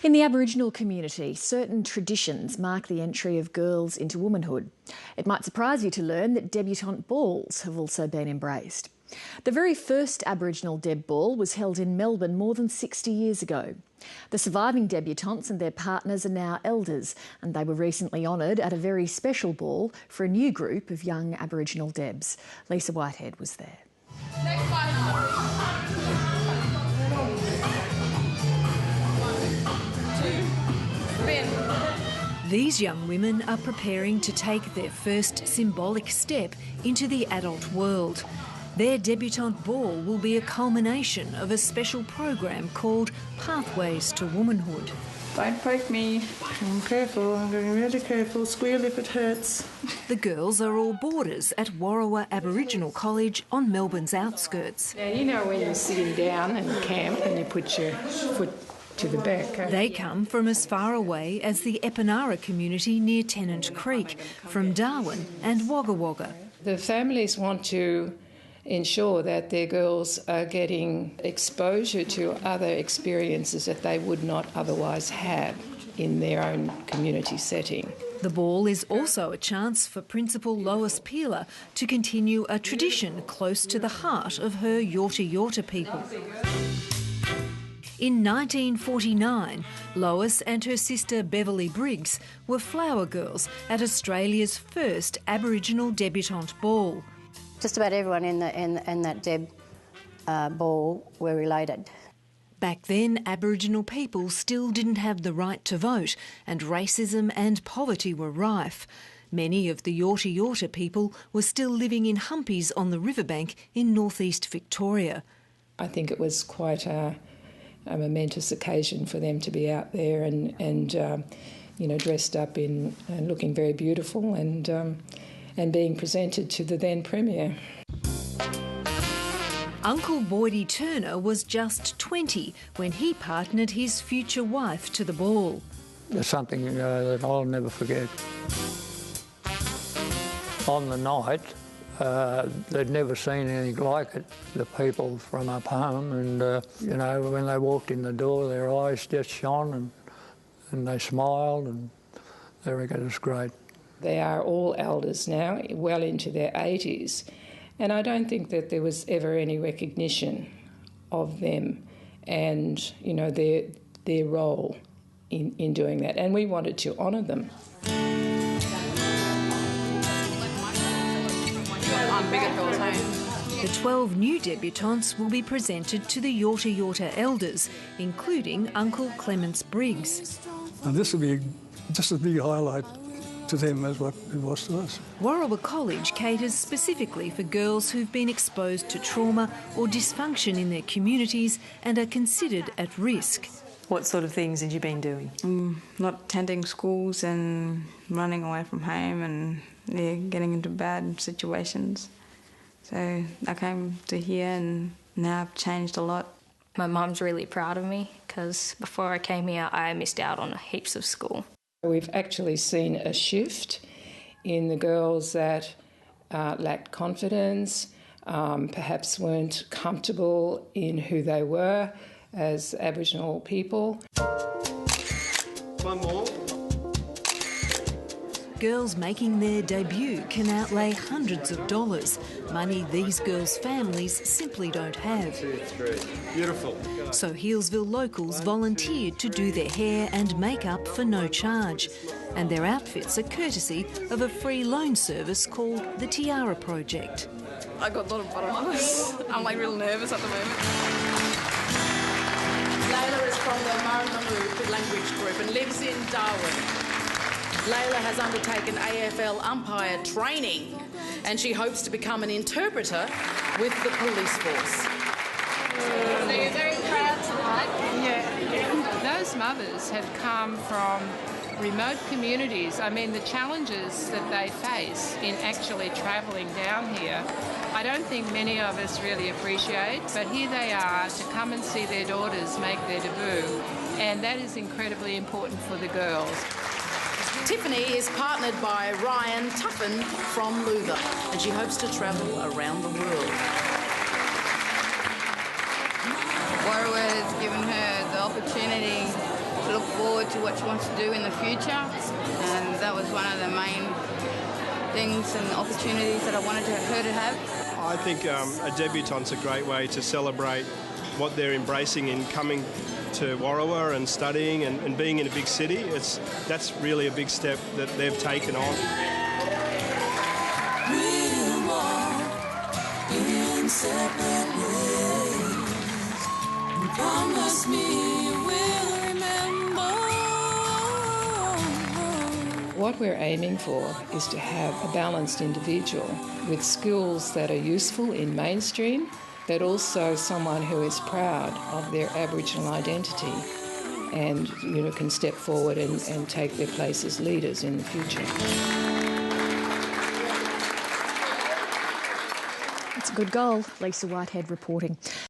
In the Aboriginal community, certain traditions mark the entry of girls into womanhood. It might surprise you to learn that debutante balls have also been embraced. The very first Aboriginal Deb Ball was held in Melbourne more than 60 years ago. The surviving debutantes and their partners are now elders, and they were recently honoured at a very special ball for a new group of young Aboriginal Debs. Lisa Whitehead was there. These young women are preparing to take their first symbolic step into the adult world. Their debutante ball will be a culmination of a special program called Pathways to Womanhood. Don't poke me. I'm careful. I'm going really careful. Squeal if it hurts. The girls are all boarders at Warrawa Aboriginal College on Melbourne's outskirts. Now, you know when you're sitting down in camp and you put your foot to the back. They come from as far away as the Epinara community near Tennant Creek, from Darwin and Wagga Wagga. The families want to ensure that their girls are getting exposure to other experiences that they would not otherwise have in their own community setting. The ball is also a chance for Principal Lois Peeler to continue a tradition close to the heart of her Yorta Yorta people. In 1949, Lois and her sister Beverley Briggs were flower girls at Australia's first Aboriginal debutante ball. Just about everyone in that Deb ball were related. Back then, Aboriginal people still didn't have the right to vote, and racism and poverty were rife. Many of the Yorta Yorta people were still living in humpies on the riverbank in northeast Victoria. I think it was quite a momentous occasion for them to be out there and you know, dressed up in and looking very beautiful and being presented to the then Premier. Uncle Boydie Turner was just 20 when he partnered his future wife to the ball. It's something that I'll never forget. On the night, they'd never seen anything like it. The people from up home, and you know, when they walked in the door, their eyes just shone and they smiled, and they reckon it's great. They are all elders now, well into their 80s, and I don't think that there was ever any recognition of them and, you know, their role in doing that, and we wanted to honour them. The 12 new debutantes will be presented to the Yorta Yorta elders, including Uncle Clemence Briggs. And this will be just a big highlight to them as what it was to us. Warrawa College caters specifically for girls who've been exposed to trauma or dysfunction in their communities and are considered at risk. What sort of things had you been doing? Not attending schools and running away from home and getting into bad situations. So I came to here and now I've changed a lot. My mum's really proud of me because before I came here I missed out on heaps of school. We've actually seen a shift in the girls that lacked confidence, perhaps weren't comfortable in who they were as Aboriginal people. One more. Girls making their debut can outlay hundreds of dollars, money these girls' families simply don't have. 2, 3. Beautiful. So Healesville locals volunteered to do their hair and makeup for no charge, and their outfits are courtesy of a free loan service called the Tiara Project. I got a lot of butterflies. I'm like real nervous at the moment. Layla is from the Maramaru language group and lives in Darwin. Layla has undertaken AFL umpire training and she hopes to become an interpreter with the police force. So you're very proud tonight? Yeah. Those mothers have come from remote communities. I mean, the challenges that they face in actually travelling down here, I don't think many of us really appreciate, but here they are to come and see their daughters make their debut, and that is incredibly important for the girls. Tiffany is partnered by Ryan Tuffin from Luther and she hopes to travel around the world. Warrawa has given her the opportunity to look what she wants to do in the future, and that was one of the main things and opportunities that I wanted her to have. I think a debutante's a great way to celebrate what they're embracing in coming to Warrawa and studying and being in a big city. That's really a big step that they've taken on. We'll walk in separate ways. You promise me you will remember. What we're aiming for is to have a balanced individual with skills that are useful in mainstream, but also someone who is proud of their Aboriginal identity and, you know, can step forward and take their place as leaders in the future. It's a good goal. Lisa Whitehead reporting.